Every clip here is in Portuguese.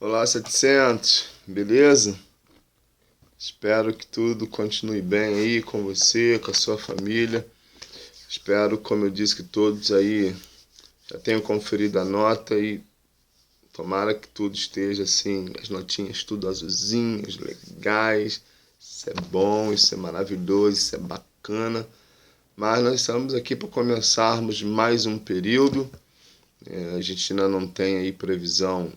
Olá, 700, beleza? Espero que tudo continue bem aí com você, com a sua família. Espero, como eu disse, que todos aí já tenham conferido a nota e tomara que tudo esteja assim, as notinhas tudo azulzinhas, legais. Isso é bom, isso é maravilhoso, isso é bacana. Mas nós estamos aqui para começarmos mais um período. A gente ainda não tem aí previsão.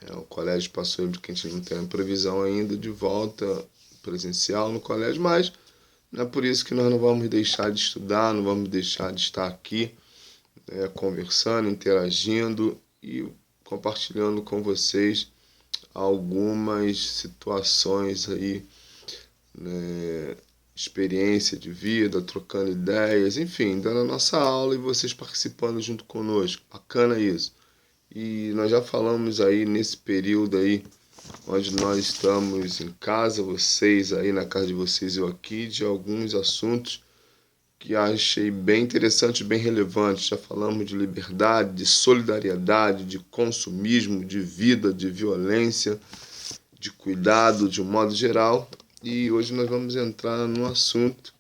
O colégio passou aí porque a gente não tem a previsão ainda de volta presencial no colégio, mas não é por isso que nós não vamos deixar de estudar, não vamos deixar de estar aqui conversando, interagindo e compartilhando com vocês algumas situações aí, né, experiência de vida, trocando ideias, enfim, dando a nossa aula e vocês participando junto conosco. Bacana isso. E nós já falamos aí nesse período aí, onde nós estamos em casa, vocês aí na casa de vocês e eu aqui, de alguns assuntos que achei bem interessantes, bem relevantes. Já falamos de liberdade, de solidariedade, de consumismo, de vida, de violência, de cuidado de um modo geral. E hoje nós vamos entrar num assunto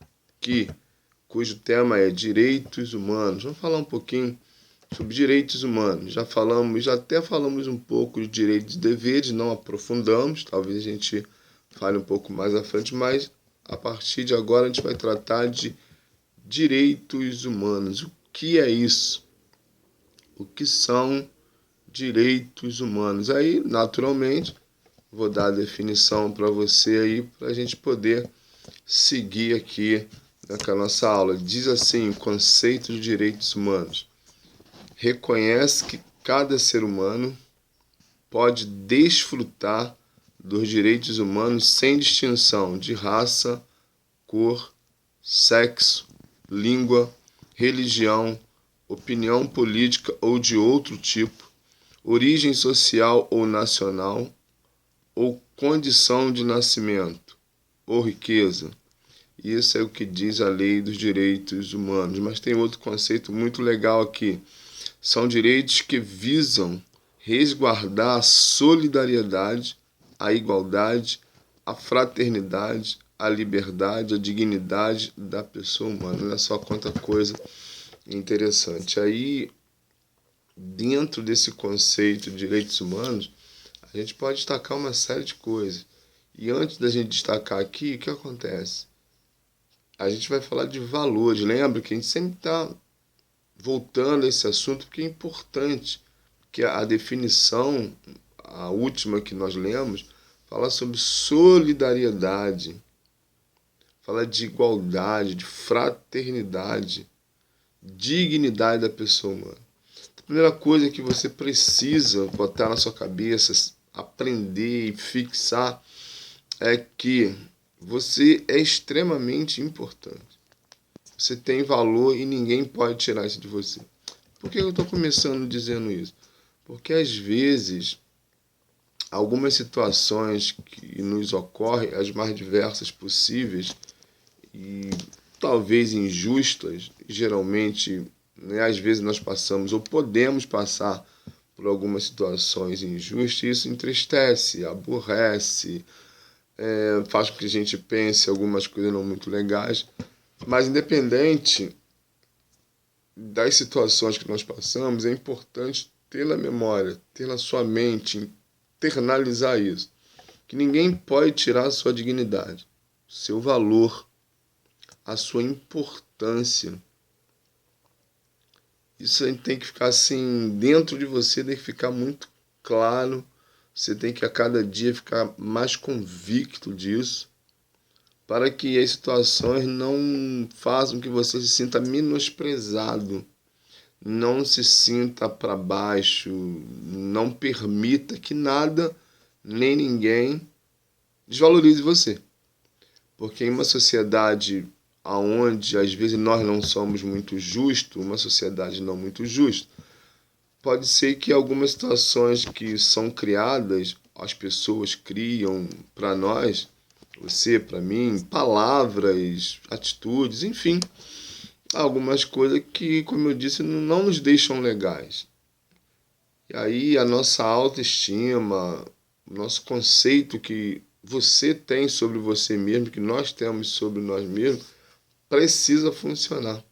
cujo tema é direitos humanos. Vamos falar um pouquinho sobre direitos humanos. Já até falamos um pouco de direitos e deveres, não aprofundamos, talvez a gente fale um pouco mais à frente, mas a partir de agora a gente vai tratar de direitos humanos. O que é isso? O que são direitos humanos? Aí, naturalmente, vou dar a definição para você aí, para a gente poder seguir aqui com a nossa aula. Diz assim, o conceito de direitos humanos: reconhece que cada ser humano pode desfrutar dos direitos humanos sem distinção de raça, cor, sexo, língua, religião, opinião política ou de outro tipo, origem social ou nacional, ou condição de nascimento, ou riqueza. Isso é o que diz a Lei dos Direitos Humanos. Mas tem outro conceito muito legal aqui. São direitos que visam resguardar a solidariedade, a igualdade, a fraternidade, a liberdade, a dignidade da pessoa humana. Olha só quanta coisa interessante. Aí, dentro desse conceito de direitos humanos, a gente pode destacar uma série de coisas. E antes da gente destacar aqui, o que acontece? A gente vai falar de valores. Lembra que a gente sempre está voltando a esse assunto porque é importante, que a definição, a última que nós lemos, fala sobre solidariedade, fala de igualdade, de fraternidade, dignidade da pessoa humana. A primeira coisa que você precisa botar na sua cabeça, aprender e fixar é que você é extremamente importante. Você tem valor e ninguém pode tirar isso de você. Por que eu estou começando dizendo isso? Porque às vezes algumas situações que nos ocorrem, as mais diversas possíveis e talvez injustas, geralmente, né, às vezes nós passamos ou podemos passar por algumas situações injustas e isso entristece, aborrece, faz com que a gente pense algumas coisas não muito legais. Mas independente das situações que nós passamos, é importante ter na memória, ter na sua mente, internalizar isso. Que ninguém pode tirar a sua dignidade, seu valor, a sua importância. Isso a gente tem que ficar assim, dentro de você tem que ficar muito claro. Você tem que a cada dia ficar mais convicto disso, para que as situações não façam que você se sinta menosprezado, não se sinta para baixo, não permita que nada nem ninguém desvalorize você. Porque em uma sociedade onde às vezes nós não somos muito justos, uma sociedade não muito justa, pode ser que algumas situações que são criadas, as pessoas criam para nós, você, para mim, palavras, atitudes, enfim, algumas coisas que, como eu disse, não nos deixam legais. E aí a nossa autoestima, o nosso conceito que você tem sobre você mesmo, que nós temos sobre nós mesmos, precisa funcionar.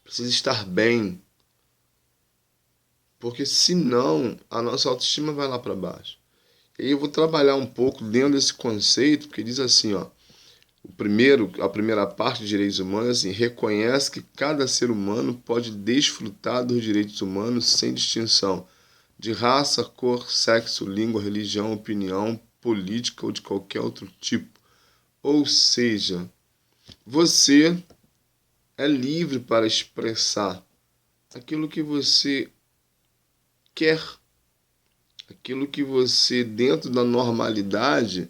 Precisa estar bem. Porque senão a nossa autoestima vai lá para baixo. E aí eu vou trabalhar um pouco dentro desse conceito, porque diz assim, ó, a primeira parte de direitos humanos assim, reconhece que cada ser humano pode desfrutar dos direitos humanos sem distinção de raça, cor, sexo, língua, religião, opinião, política ou de qualquer outro tipo. Ou seja, você é livre para expressar aquilo que você quer, aquilo que você, dentro da normalidade,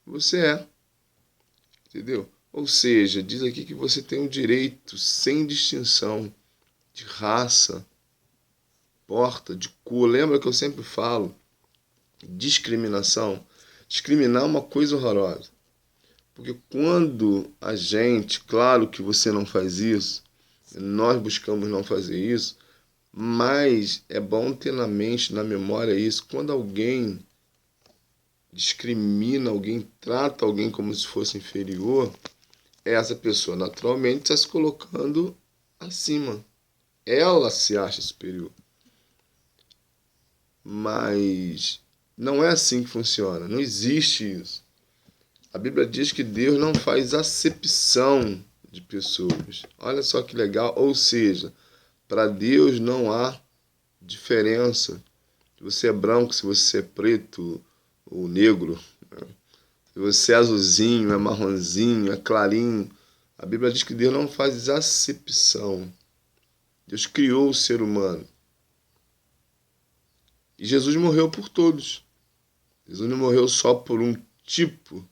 você é. Entendeu? Ou seja, diz aqui que você tem o direito, sem distinção, de raça, porta, de cor. Lembra que eu sempre falo? Discriminação. Discriminar é uma coisa horrorosa. Porque quando a gente, claro que você não faz isso, nós buscamos não fazer isso, mas é bom ter na mente, na memória isso, quando alguém discrimina alguém, trata alguém como se fosse inferior, essa pessoa naturalmente está se colocando acima. Ela se acha superior. Mas não é assim que funciona. Não existe isso. A Bíblia diz que Deus não faz acepção de pessoas. Olha só que legal. Ou seja, para Deus não há diferença. Se você é branco, se você é preto ou negro, né? Se você é azulzinho, é marronzinho, é clarinho. A Bíblia diz que Deus não faz acepção. Deus criou o ser humano. E Jesus morreu por todos. Jesus não morreu só por um tipo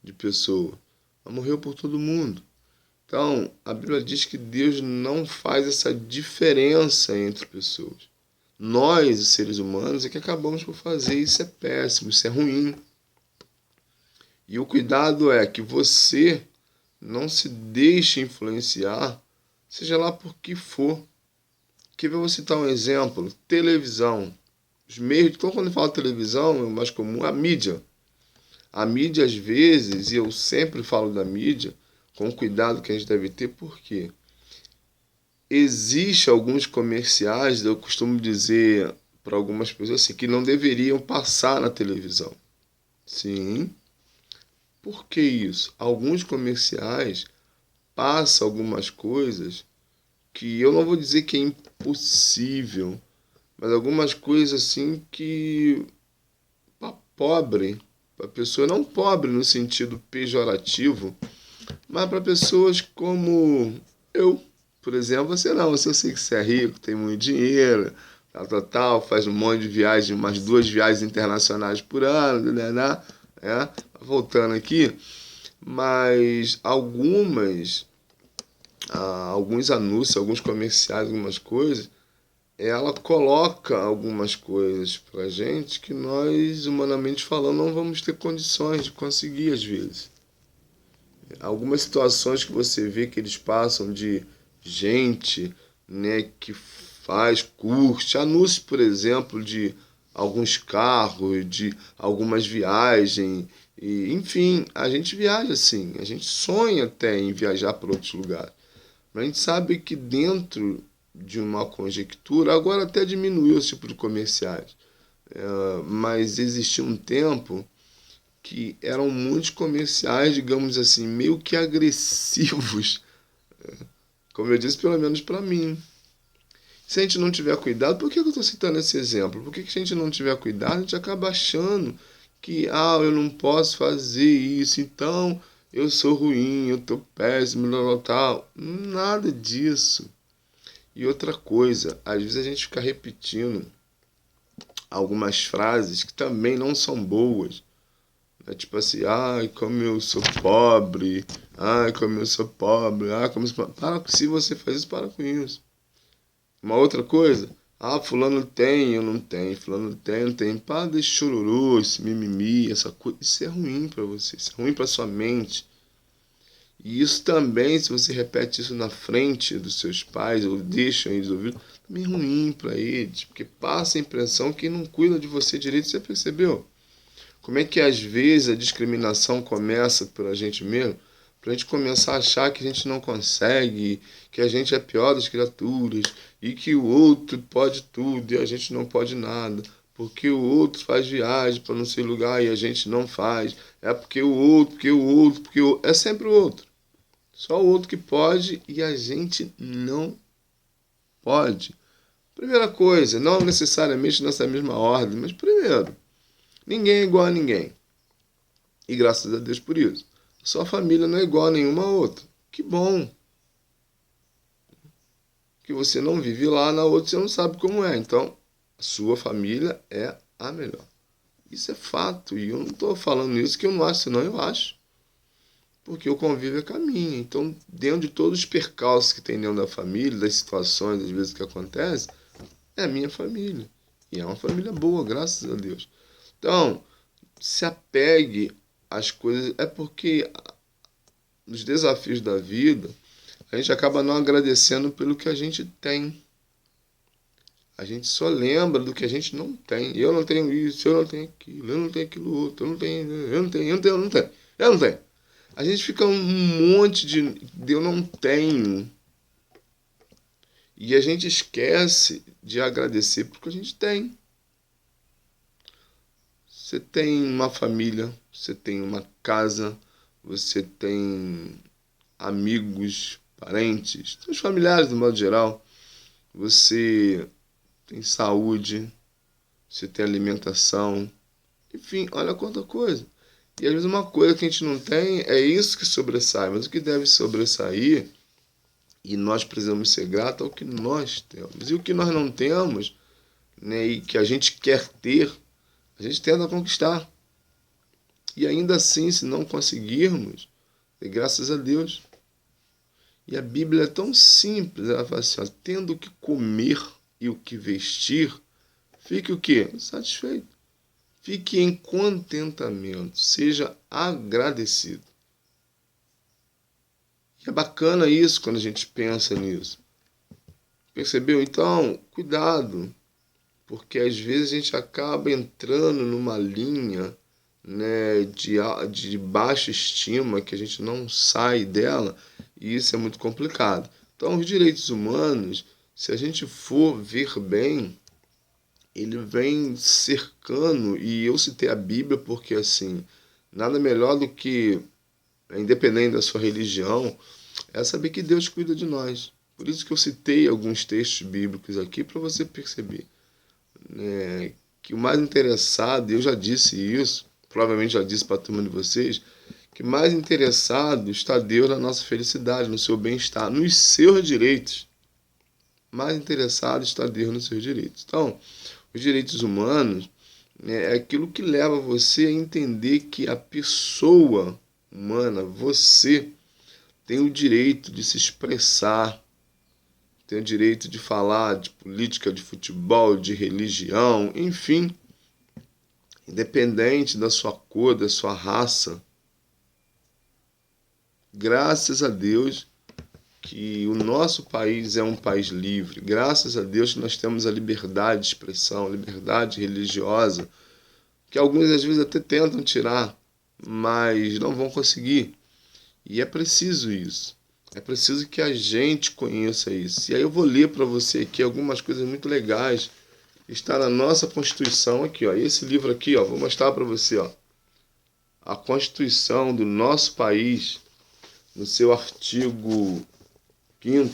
de pessoa, mas morreu por todo mundo. Então, a Bíblia diz que Deus não faz essa diferença entre pessoas. Nós, os seres humanos, é que acabamos por fazer. Isso é péssimo, isso é ruim. E o cuidado é que você não se deixe influenciar, seja lá por que for. Aqui eu vou citar um exemplo: televisão. Os meios, então quando eu falo televisão, é o mais comum, a mídia. A mídia, às vezes, e eu sempre falo da mídia, com o cuidado que a gente deve ter, porque existe alguns comerciais, eu costumo dizer para algumas pessoas assim, que não deveriam passar na televisão. Sim. Por que isso? Alguns comerciais passam algumas coisas que eu não vou dizer que é impossível, mas algumas coisas assim que para pobre, para pessoa não pobre no sentido pejorativo, mas para pessoas como eu, por exemplo, você não, você eu sei que você é rico, tem muito dinheiro, tal, faz um monte de viagens, umas 2 viagens internacionais por ano, né? Voltando aqui, mas alguns anúncios, alguns comerciais, algumas coisas, ela coloca algumas coisas pra gente que nós, humanamente falando, não vamos ter condições de conseguir às vezes. Algumas situações que você vê que eles passam de gente, né, que curte, anúncios, por exemplo, de alguns carros, de algumas viagens, e, enfim, a gente viaja assim, a gente sonha até em viajar para outros lugares. Mas a gente sabe que dentro de uma conjectura, agora até diminuiu esse tipo de comerciais, mas existia um tempo que eram muitos comerciais, digamos assim, meio que agressivos, como eu disse, pelo menos para mim. Se a gente não tiver cuidado, por que eu estou citando esse exemplo? Porque se a gente não tiver cuidado, a gente acaba achando que, eu não posso fazer isso, então eu sou ruim, eu estou péssimo, tal. Nada disso. E outra coisa, às vezes a gente fica repetindo algumas frases que também não são boas. É tipo assim, ai, como eu sou pobre, ai, como eu sou pobre, ai, como eu sou pobre. Se você faz isso, para com isso. Uma outra coisa, fulano tem, eu não tenho, fulano tem, eu não tenho. Para de chororô, esse mimimi, essa coisa. Isso é ruim para você, isso é ruim para sua mente. E isso também, se você repete isso na frente dos seus pais, ou deixa eles ouvir, meio ruim para eles, porque passa a impressão que não cuida de você direito. Você percebeu? Como é que às vezes a discriminação começa por a gente mesmo? Para a gente começar a achar que a gente não consegue, que a gente é pior das criaturas e que o outro pode tudo e a gente não pode nada. Porque o outro faz viagem para não sei lugar e a gente não faz. É porque o outro, porque o outro, porque o... É sempre o outro. Só o outro que pode e a gente não pode. Primeira coisa, não necessariamente nessa mesma ordem, mas primeiro, ninguém é igual a ninguém. E graças a Deus por isso. Sua família não é igual a nenhuma outra. Que bom. Que você não vive lá, na outra você não sabe como é. Então, a sua família é a melhor. Isso é fato. E eu não estou falando isso que eu não acho, senão eu acho. Porque o convívio é caminho. Então, dentro de todos os percalços que tem dentro da família, das situações, às vezes que acontecem, é a minha família. E é uma família boa, graças a Deus. Então, se apegue às coisas. É porque nos desafios da vida, a gente acaba não agradecendo pelo que a gente tem. A gente só lembra do que a gente não tem. Eu não tenho isso, eu não tenho aquilo, eu não tenho aquilo outro, eu não tenho, eu não tenho, eu não tenho, eu não tenho, eu não tenho. A gente fica um monte de eu não tenho. E a gente esquece de agradecer porque a gente tem. Você tem uma família, você tem uma casa, você tem amigos, parentes, os familiares, do modo geral. Você tem saúde, você tem alimentação, enfim, olha quanta coisa. E às vezes uma coisa que a gente não tem é isso que sobressai, mas o que deve sobressair, e nós precisamos ser gratos ao que nós temos. E o que nós não temos, né, e que a gente quer ter, a gente tenta conquistar. E ainda assim, se não conseguirmos, é graças a Deus. E a Bíblia é tão simples, ela fala assim, ó, tendo o que comer e o que vestir, fique o quê? Satisfeito. Fique em contentamento, seja agradecido. E é bacana isso quando a gente pensa nisso. Percebeu? Então, cuidado, porque às vezes a gente acaba entrando numa linha, né, de baixa estima, que a gente não sai dela, e isso é muito complicado. Então, os direitos humanos, se a gente for ver bem, ele vem cercando, e eu citei a Bíblia porque, assim, nada melhor do que, independente da sua religião, é saber que Deus cuida de nós. Por isso que eu citei alguns textos bíblicos aqui para você perceber, né, que o mais interessado, eu já disse isso, provavelmente já disse para a turma de vocês, que mais interessado está Deus na nossa felicidade, no seu bem-estar, nos seus direitos. Mais interessado está Deus nos seus direitos. Então, os direitos humanos, né, é aquilo que leva você a entender que a pessoa humana, você, tem o direito de se expressar, tem o direito de falar de política, de futebol, de religião, enfim, independente da sua cor, da sua raça. Graças a Deus que o nosso país é um país livre. Graças a Deus que nós temos a liberdade de expressão, liberdade religiosa, que alguns às vezes até tentam tirar, mas não vão conseguir. E é preciso isso. É preciso que a gente conheça isso. E aí eu vou ler para você aqui algumas coisas muito legais. Está na nossa Constituição aqui, ó. Esse livro aqui, ó, vou mostrar para você, ó. A Constituição do nosso país, no seu artigo 5º,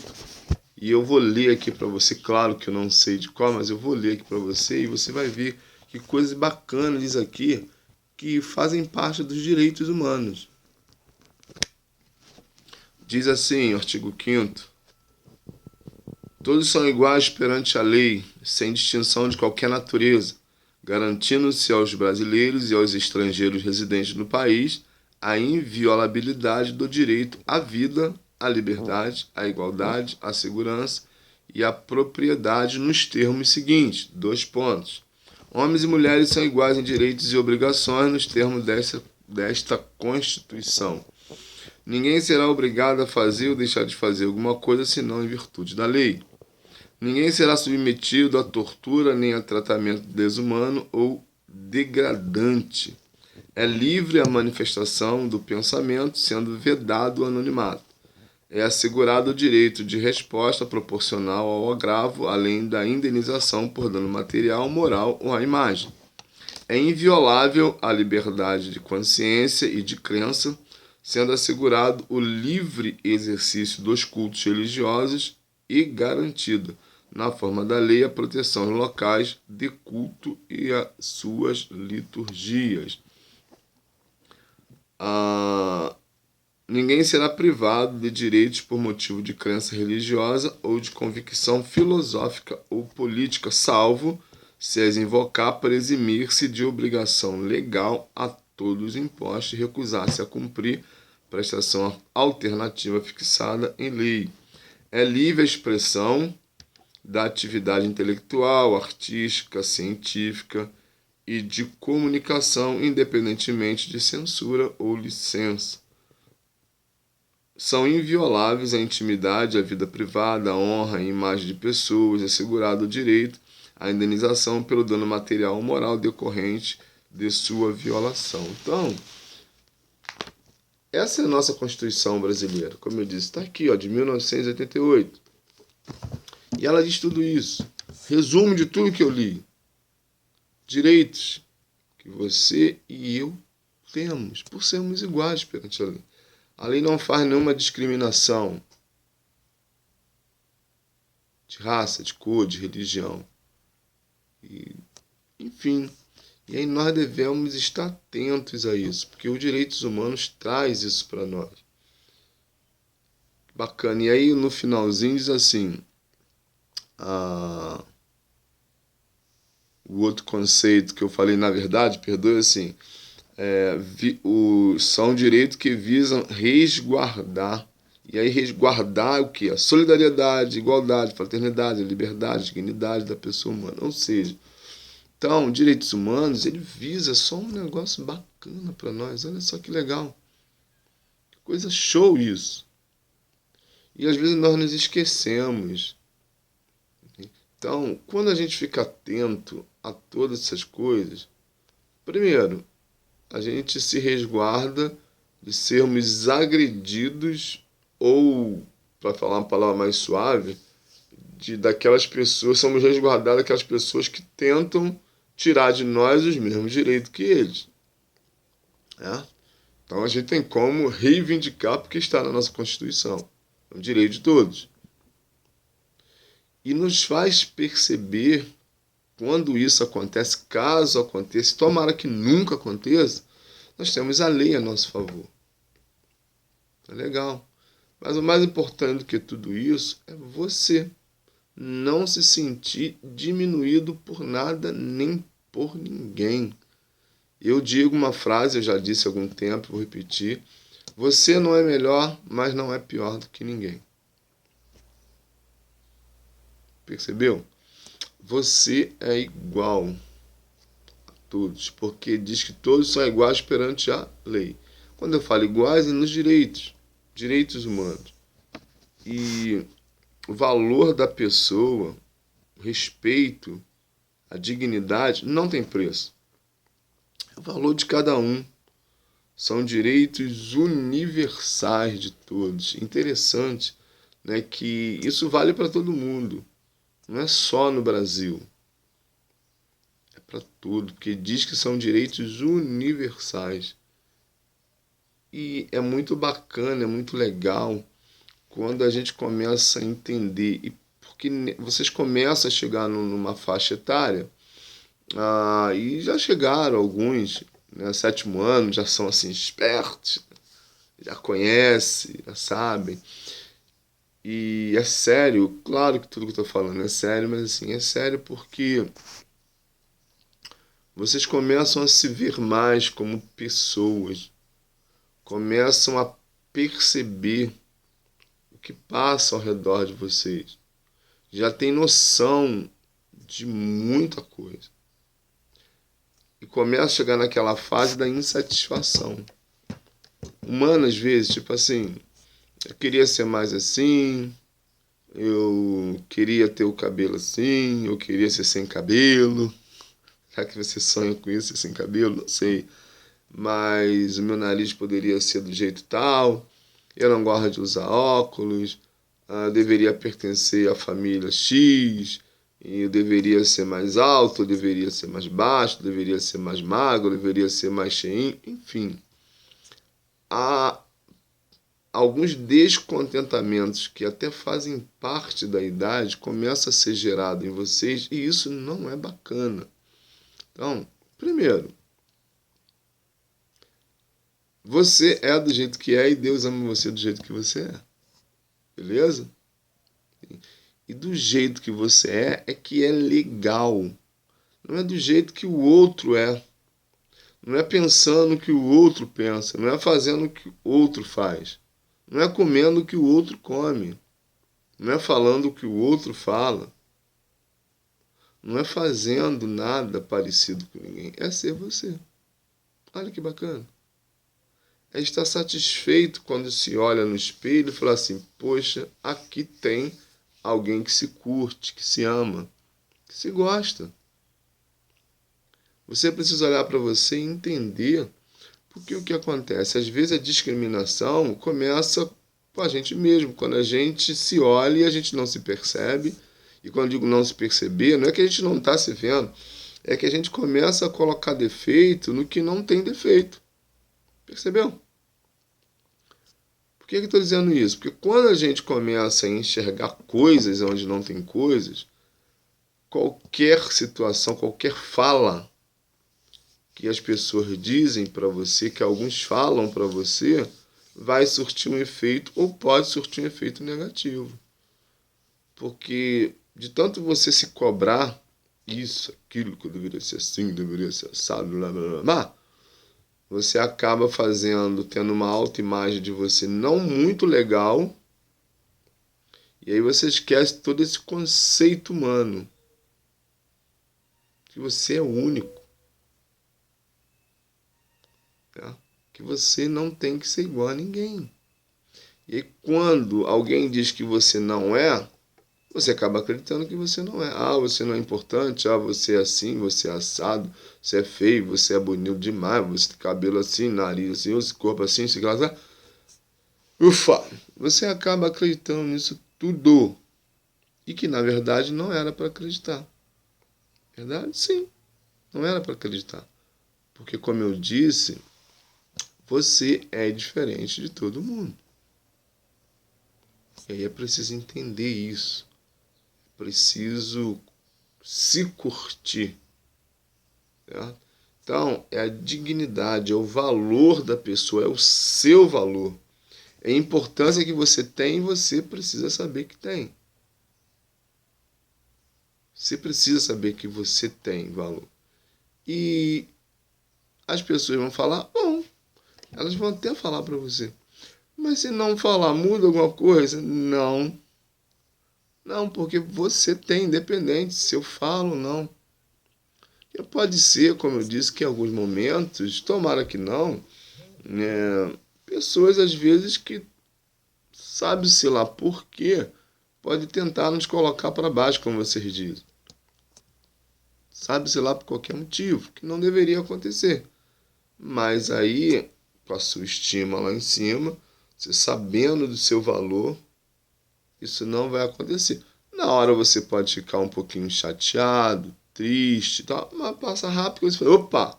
e eu vou ler aqui para você, claro que eu não sei de qual, mas eu vou ler aqui para você e você vai ver que coisas bacanas aqui que fazem parte dos direitos humanos. Diz assim, artigo 5º, todos são iguais perante a lei, sem distinção de qualquer natureza, garantindo-se aos brasileiros e aos estrangeiros residentes no país a inviolabilidade do direito à vida, à liberdade, à igualdade, à segurança e à propriedade nos termos seguintes, 2 pontos. Homens e mulheres são iguais em direitos e obrigações nos termos desta Constituição. Ninguém será obrigado a fazer ou deixar de fazer alguma coisa senão em virtude da lei. Ninguém será submetido a tortura nem a tratamento desumano ou degradante. É livre a manifestação do pensamento, sendo vedado o anonimato. É assegurado o direito de resposta proporcional ao agravo, além da indenização por dano material, moral ou à imagem. É inviolável a liberdade de consciência e de crença, sendo assegurado o livre exercício dos cultos religiosos e garantido, na forma da lei, a proteção aos locais de culto e às suas liturgias. Ninguém será privado de direitos por motivo de crença religiosa ou de convicção filosófica ou política, salvo se as invocar para eximir-se de obrigação legal a todos impostos e recusar-se a cumprir prestação alternativa fixada em lei. É livre a expressão da atividade intelectual, artística, científica e de comunicação, independentemente de censura ou licença. São invioláveis a intimidade, a vida privada, a honra e imagem de pessoas, assegurado o direito à indenização pelo dano material ou moral decorrente de sua violação. Então, essa é a nossa Constituição brasileira. Como eu disse, está aqui, ó, de 1988. E ela diz tudo isso. Resumo de tudo que eu li. Direitos que você e eu temos, por sermos iguais perante a lei. A lei não faz nenhuma discriminação de raça, de cor, de religião. Enfim, e aí nós devemos estar atentos a isso, porque os direitos humanos traz isso para nós. Bacana. E aí no finalzinho diz assim, o outro conceito que eu falei, na verdade, perdoe assim, são direitos que visam resguardar. E aí resguardar o quê? A solidariedade, igualdade, fraternidade, liberdade, dignidade da pessoa humana. Ou seja, então, direitos humanos, ele visa só um negócio bacana para nós. Olha só que legal. Que coisa show isso. E às vezes nós nos esquecemos. Então, quando a gente fica atento a todas essas coisas, primeiro, a gente se resguarda de sermos agredidos ou, para falar uma palavra mais suave, daquelas pessoas, somos resguardados daquelas pessoas que tentam tirar de nós os mesmos direitos que eles. Então a gente tem como reivindicar porque está na nossa Constituição. É um direito de todos. E nos faz perceber quando isso acontece, caso aconteça, tomara que nunca aconteça, nós temos a lei a nosso favor. É legal. Mas o mais importante do que tudo isso é você não se sentir diminuído por nada nem por ninguém. Eu digo uma frase, eu já disse há algum tempo, vou repetir. Você não é melhor, mas não é pior do que ninguém. Percebeu? Você é igual a todos, porque diz que todos são iguais perante a lei. Quando eu falo iguais, é nos direitos humanos. E o valor da pessoa, o respeito, a dignidade, não tem preço. É o valor de cada um. São direitos universais de todos. Interessante, né, que isso vale para todo mundo. Não é só no Brasil. É para tudo, porque diz que são direitos universais. E é muito bacana, é muito legal quando a gente começa a entender, e porque vocês começam a chegar numa faixa etária, e já chegaram alguns, né, 7º ano, já são assim espertos, já conhecem, já sabem. E é sério, claro que tudo que eu estou falando é sério, mas assim, é sério porque vocês começam a se ver mais como pessoas, começam a perceber o que passa ao redor de vocês. Já tem noção de muita coisa. E começa a chegar naquela fase da insatisfação. Humana, às vezes, tipo assim, eu queria ser mais assim, eu queria ter o cabelo assim, eu queria ser sem cabelo. Será que você sonha com isso, ser sem cabelo? Não sei. Mas o meu nariz poderia ser do jeito tal, eu não gosto de usar óculos, deveria pertencer à família X, e eu deveria ser mais alto, eu deveria ser mais baixo, eu deveria ser mais magro, eu deveria ser mais cheinho, enfim. Há alguns descontentamentos que até fazem parte da idade começam a ser gerado em vocês e isso não é bacana. Então, primeiro, você é do jeito que é e Deus ama você do jeito que você é. Beleza? E do jeito que você é que é legal. Não é do jeito que o outro é. Não é pensando o que o outro pensa. Não é fazendo o que o outro faz. Não é comendo o que o outro come. Não é falando o que o outro fala. Não é fazendo nada parecido com ninguém. É ser você. Olha que bacana. É estar satisfeito quando se olha no espelho e fala assim: poxa, aqui tem alguém que se curte, que se ama, que se gosta. Você precisa olhar para você e entender porque o que acontece? Às vezes a discriminação começa com a gente mesmo, quando a gente se olha e a gente não se percebe. E quando eu digo não se perceber, não é que a gente não está se vendo, é que a gente começa a colocar defeito no que não tem defeito. Percebeu? Por que eu estou dizendo isso? Porque quando a gente começa a enxergar coisas onde não tem coisas, qualquer situação, qualquer fala que as pessoas dizem para você, que alguns falam para você, vai surtir um efeito ou pode surtir um efeito negativo. Porque de tanto você se cobrar isso, aquilo que deveria ser assim, deveria ser assado, blá blá blá, blá, você acaba tendo uma autoimagem de você não muito legal, e aí você esquece todo esse conceito humano, que você é único, tá? Que você não tem que ser igual a ninguém. E aí, quando alguém diz que você não é, você acaba acreditando que você não é. Ah, você não é importante, ah, você é assim, você é assado, você é feio, você é bonito demais, você tem cabelo assim, nariz assim, esse corpo assim, esse lá. Ufa! Você acaba acreditando nisso tudo. E que na verdade não era para acreditar. Verdade? Sim, não era para acreditar. Porque, como eu disse, você é diferente de todo mundo. E aí é preciso entender isso. É preciso se curtir. Certo? Então, é a dignidade, é o valor da pessoa, é o seu valor. É a importância que você tem e você precisa saber que tem. Você precisa saber que você tem valor. E as pessoas vão falar, bom, elas vão até falar para você. Mas se não falar, muda alguma coisa? Não. Não, porque você tem, independente se eu falo ou não. E pode ser, como eu disse, que em alguns momentos, tomara que não, né, pessoas às vezes que, sabe-se lá por quê, pode tentar nos colocar para baixo, como vocês dizem. Sabe-se lá por qualquer motivo, que não deveria acontecer. Mas aí, com a sua estima lá em cima, você sabendo do seu valor, isso não vai acontecer. Na hora você pode ficar um pouquinho chateado, triste, tal, mas passa rápido e você fala, opa,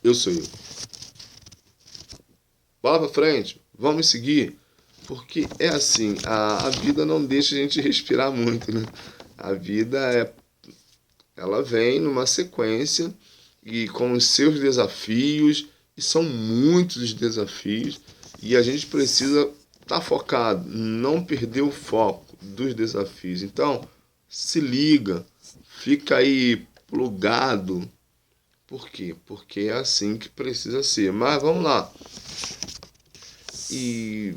eu sou eu. Bola pra frente, vamos seguir. Porque é assim, a vida não deixa a gente respirar muito, né? A vida ela vem numa sequência e com os seus desafios, e são muitos os desafios, e a gente precisa estar focado, não perder o foco dos desafios. Então, se liga, fica aí plugado. Por quê? Porque é assim que precisa ser. Mas vamos lá. E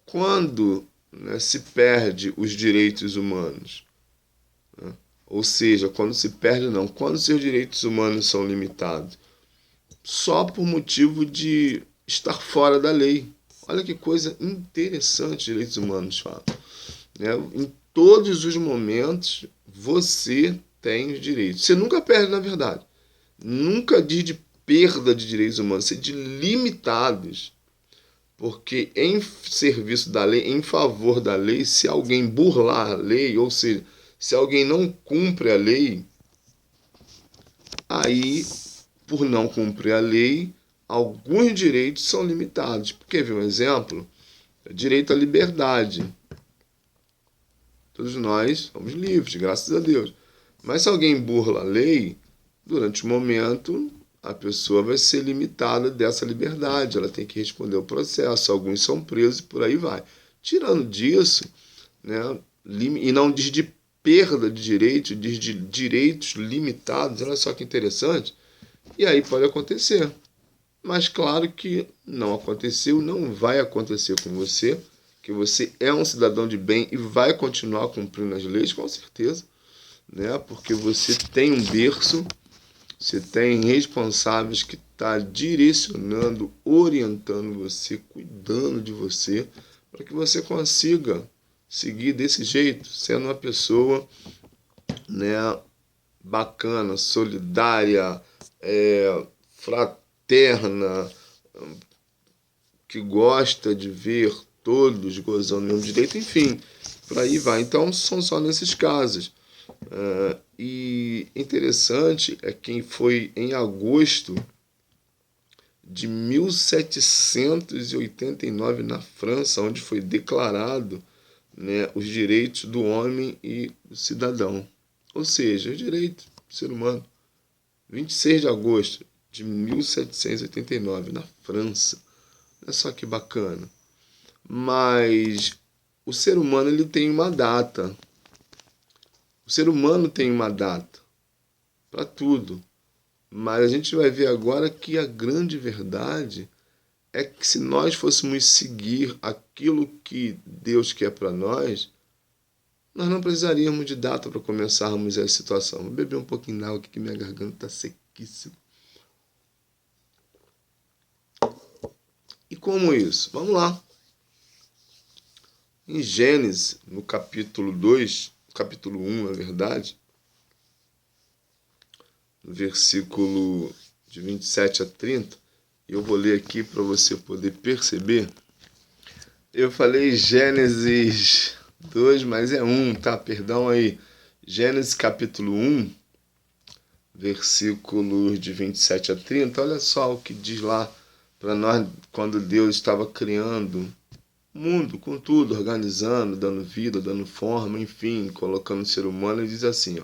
quando, né, se perde os direitos humanos, né? Ou seja, quando se perde não, quando seus direitos humanos são limitados, só por motivo de estar fora da lei. Olha que coisa interessante direitos humanos falam, né? todos os momentos você tem os direitos. Você nunca perde, na verdade. Nunca diz de perda de direitos humanos, você diz de limitados. Porque em serviço da lei, em favor da lei, se alguém burlar a lei, ou seja, se alguém não cumpre a lei, aí, por não cumprir a lei, alguns direitos são limitados. Quer ver um exemplo? Direito à liberdade. Todos nós somos livres, graças a Deus. Mas se alguém burla a lei, durante o momento, a pessoa vai ser limitada dessa liberdade. Ela tem que responder ao processo. Alguns são presos e por aí vai. Tirando disso, né, e não diz de perda de direito, diz de direitos limitados. Olha só que interessante. E aí pode acontecer. Mas claro que não aconteceu, não vai acontecer com você, que você é um cidadão de bem e vai continuar cumprindo as leis, com certeza, né? Porque você tem um berço, você tem responsáveis que estão direcionando, orientando você, cuidando de você, para que você consiga seguir desse jeito, sendo uma pessoa, né, bacana, solidária, fraterna, que gosta de ver todos gozando do mesmo direito, enfim, por aí vai. Então, são só nesses casos. E interessante é quem foi em agosto de 1789 na França, onde foi declarado, né, os direitos do homem e do cidadão. Ou seja, os direitos do ser humano. 26 de agosto de 1789, na França. Olha só que bacana. Mas o ser humano ele tem uma data. O ser humano tem uma data para tudo. Mas a gente vai ver agora que a grande verdade é que se nós fôssemos seguir aquilo que Deus quer para nós não precisaríamos de data para começarmos essa situação. Vou beber um pouquinho d'água aqui que minha garganta está sequíssima. E como isso? Vamos lá. Em Gênesis, no capítulo 2, capítulo 1, na verdade, no versículo de 27 a 30, eu vou ler aqui para você poder perceber. Eu falei Gênesis 2, mas é 1, tá? Perdão aí. Gênesis capítulo 1, versículos de 27 a 30. Olha só o que diz lá para nós quando Deus estava criando o mundo com tudo, organizando, dando vida, dando forma, enfim, colocando o ser humano. Ele diz assim, ó: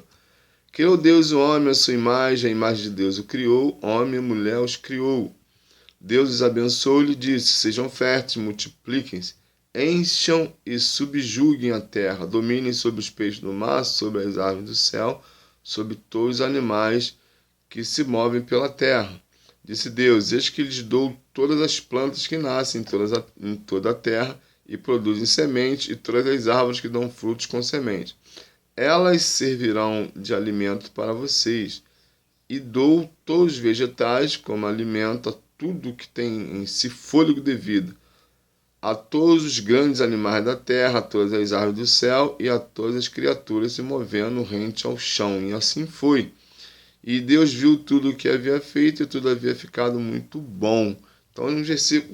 criou Deus o homem à sua imagem, a imagem de Deus o criou, homem e mulher os criou. Deus os abençoou e lhe disse: sejam férteis, multipliquem-se, encham e subjuguem a terra, dominem sobre os peixes do mar, sobre as aves do céu, sobre todos os animais que se movem pela terra. Disse Deus: eis que lhes dou todas as plantas que nascem em toda a terra e produzem semente, e todas as árvores que dão frutos com semente. Elas servirão de alimento para vocês. E dou todos os vegetais como alimento a tudo que tem em si fôlego de vida, a todos os grandes animais da terra, a todas as aves do céu e a todas as criaturas se movendo rente ao chão. E assim foi. E Deus viu tudo o que havia feito e tudo havia ficado muito bom. Então, no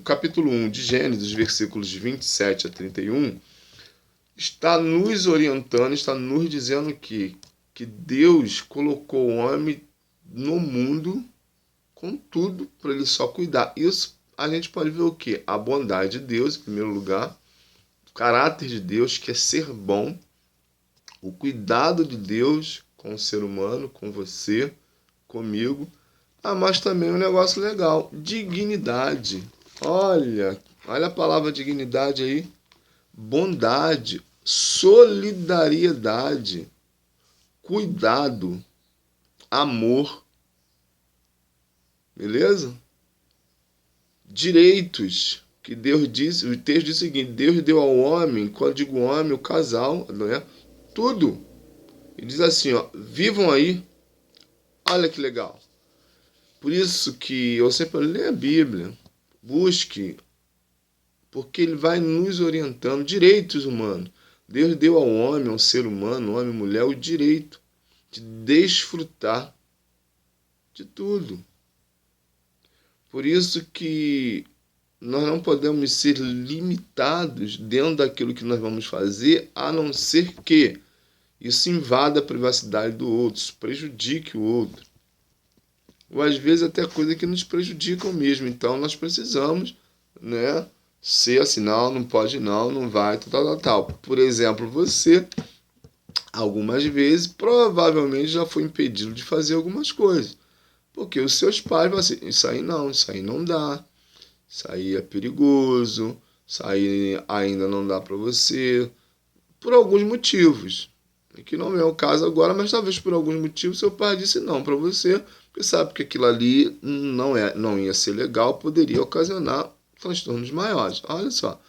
capítulo 1 de Gênesis, versículos 27 a 31, está nos orientando, está nos dizendo que Deus colocou o homem no mundo com tudo para ele só cuidar. Isso a gente pode ver o quê? A bondade de Deus, em primeiro lugar, o caráter de Deus, que é ser bom, o cuidado de Deus com o ser humano, com você, comigo, mas também um negócio legal, dignidade. Olha a palavra dignidade aí, bondade, solidariedade, cuidado, amor, beleza? Direitos, que Deus disse, o texto diz o seguinte: Deus deu ao homem, quando eu digo homem, o casal, não é? Tudo. E diz assim, ó: vivam aí. Olha que legal. Por isso que eu sempre leio a Bíblia, busque, porque ele vai nos orientando. Direitos humanos. Deus deu ao homem, ao ser humano, homem e mulher, o direito de desfrutar de tudo. Por isso que nós não podemos ser limitados dentro daquilo que nós vamos fazer, a não ser que isso invada a privacidade do outro, isso prejudique o outro. Ou às vezes até coisas que nos prejudicam mesmo. Então nós precisamos, né, ser assim, não pode não vai, tal. Por exemplo, você, algumas vezes, provavelmente já foi impedido de fazer algumas coisas. Porque os seus pais vão assim, isso aí não dá. Isso aí é perigoso, isso aí ainda não dá para você, por alguns motivos. Que não é o caso agora, mas talvez por alguns motivos seu pai disse não para você, porque sabe que aquilo ali não ia ser legal, poderia ocasionar transtornos maiores. Olha só.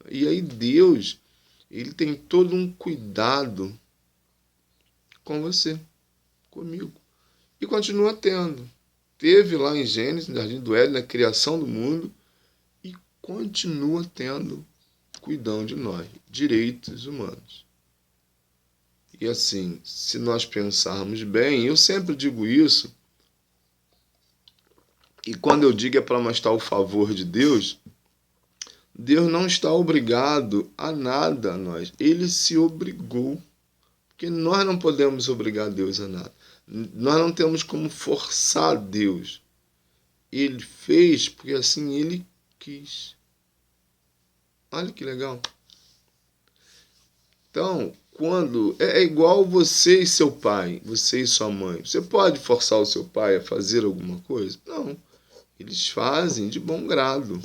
E aí Deus, ele tem todo um cuidado com você, comigo. E continua tendo. Teve lá em Gênesis, no Jardim do Éden, na criação do mundo, e continua tendo, cuidando de nós, direitos humanos. E assim, se nós pensarmos bem, eu sempre digo isso, e quando eu digo é para mostrar o favor de Deus, Deus não está obrigado a nada a nós. Ele se obrigou, porque nós não podemos obrigar Deus a nada. Nós não temos como forçar Deus. Ele fez porque assim ele quis. Olha que legal. Então, quando é igual você e seu pai, você e sua mãe. Você pode forçar o seu pai a fazer alguma coisa? Não. Eles fazem de bom grado.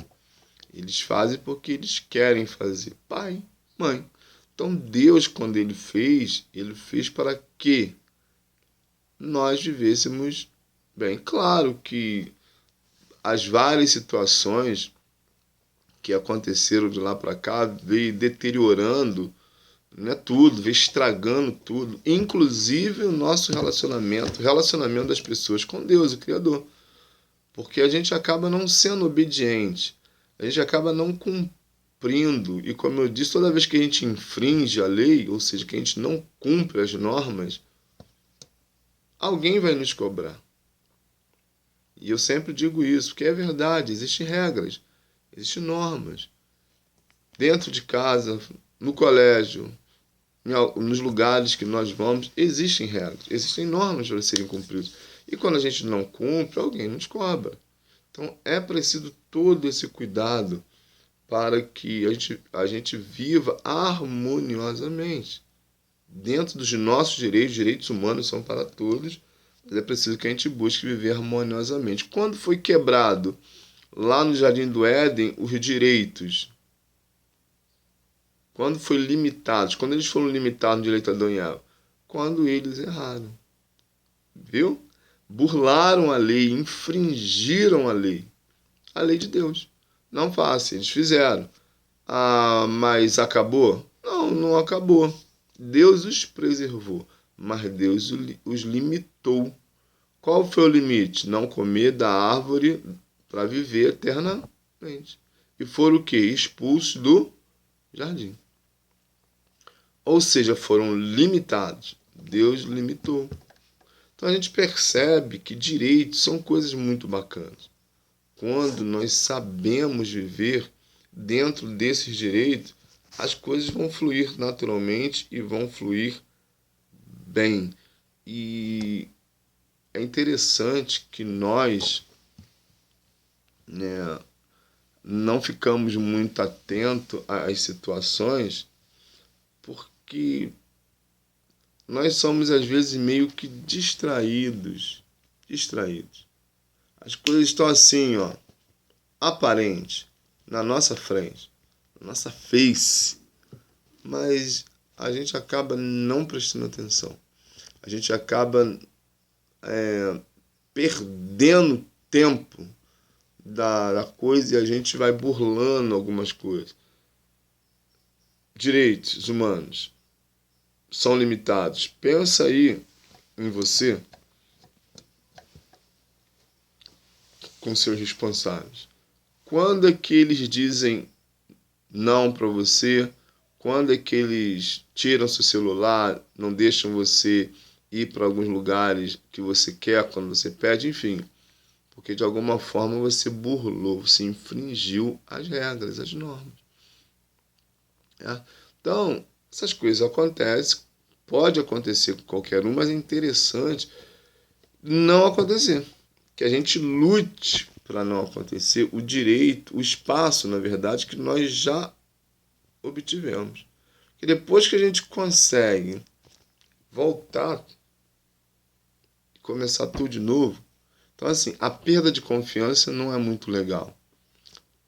Eles fazem porque eles querem fazer. Pai, mãe. Então, Deus, quando ele fez para que nós vivêssemos bem. Claro que as várias situações que aconteceram de lá para cá veio deteriorando, né, tudo, veio estragando tudo, inclusive o nosso relacionamento, o relacionamento das pessoas com Deus, o Criador. Porque a gente acaba não sendo obediente, a gente acaba não cumprindo, e como eu disse, toda vez que a gente infringe a lei, ou seja, que a gente não cumpre as normas, alguém vai nos cobrar. E eu sempre digo isso, porque é verdade, existem regras, existem normas. Dentro de casa, no colégio, nos lugares que nós vamos, existem regras, existem normas para serem cumpridas. E quando a gente não cumpre, alguém nos cobra. Então é preciso todo esse cuidado para que a gente viva harmoniosamente. Dentro dos nossos direitos humanos são para todos, mas é preciso que a gente busque viver harmoniosamente. Quando foi quebrado lá no Jardim do Éden os direitos, quando foi limitados, quando eles foram limitados no direito de Adão e Eva, quando eles erraram, viu? Burlaram a lei, infringiram a lei de Deus. Não fácil, eles fizeram. Ah, mas acabou? Não, não acabou. Deus os preservou, mas Deus os limitou. Qual foi o limite? Não comer da árvore para viver eternamente. E foram o quê? Expulsos do jardim. Ou seja, foram limitados. Deus limitou. Então a gente percebe que direitos são coisas muito bacanas. Quando nós sabemos viver dentro desses direitos, as coisas vão fluir naturalmente e vão fluir bem. E é interessante que nós, né, não ficamos muito atentos às situações, porque nós somos às vezes meio que distraídos. As coisas estão assim, ó, aparente, na nossa frente, na nossa face, mas a gente acaba não prestando atenção. A gente acaba perdendo tempo da coisa e a gente vai burlando algumas coisas. Direitos humanos são limitados. Pensa aí em você com seus responsáveis. Quando é que eles dizem não para você? Quando é que eles tiram seu celular, não deixam você ir para alguns lugares que você quer quando você pede, enfim. Porque de alguma forma você burlou, você infringiu as regras, as normas. Né? Então, essas coisas acontecem, pode acontecer com qualquer um, mas é interessante não acontecer. Que a gente lute para não acontecer o direito, o espaço, na verdade, que nós já obtivemos. E depois que a gente consegue voltar e começar tudo de novo, então assim, a perda de confiança não é muito legal.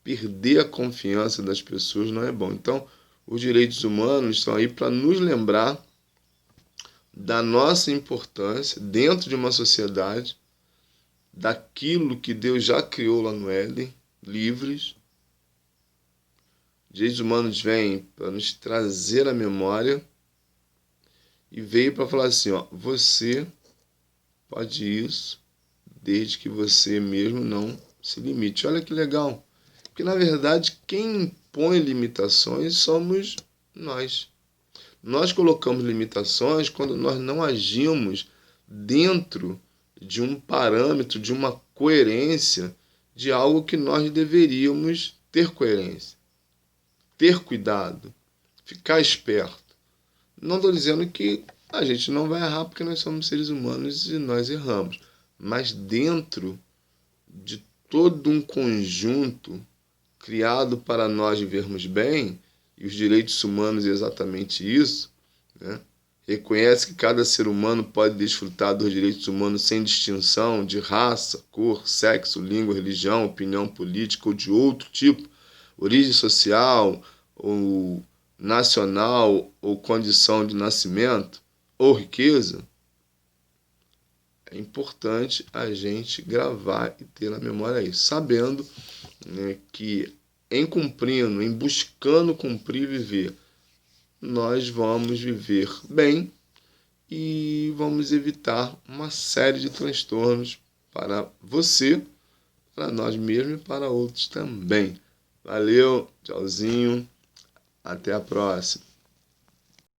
Perder a confiança das pessoas não é bom. Então, os direitos humanos estão aí para nos lembrar da nossa importância dentro de uma sociedade, daquilo que Deus já criou lá no Éden, livres. Direitos humanos vêm para nos trazer a memória e veio para falar assim, ó, você pode isso desde que você mesmo não se limite. Olha que legal. Porque, na verdade, quem impõe limitações somos nós. Nós colocamos limitações quando nós não agimos dentro de um parâmetro, de uma coerência, de algo que nós deveríamos ter coerência, ter cuidado, ficar esperto. Não estou dizendo que a gente não vai errar porque nós somos seres humanos e nós erramos, mas dentro de todo um conjunto criado para nós vivermos bem, e os direitos humanos é exatamente isso, né? Reconhece que cada ser humano pode desfrutar dos direitos humanos sem distinção de raça, cor, sexo, língua, religião, opinião política ou de outro tipo, origem social ou nacional ou condição de nascimento ou riqueza. É importante a gente gravar e ter na memória isso, sabendo, né, que em cumprindo, em buscando cumprir e viver, nós vamos viver bem e vamos evitar uma série de transtornos para você, para nós mesmos e para outros também. Valeu, tchauzinho, até a próxima.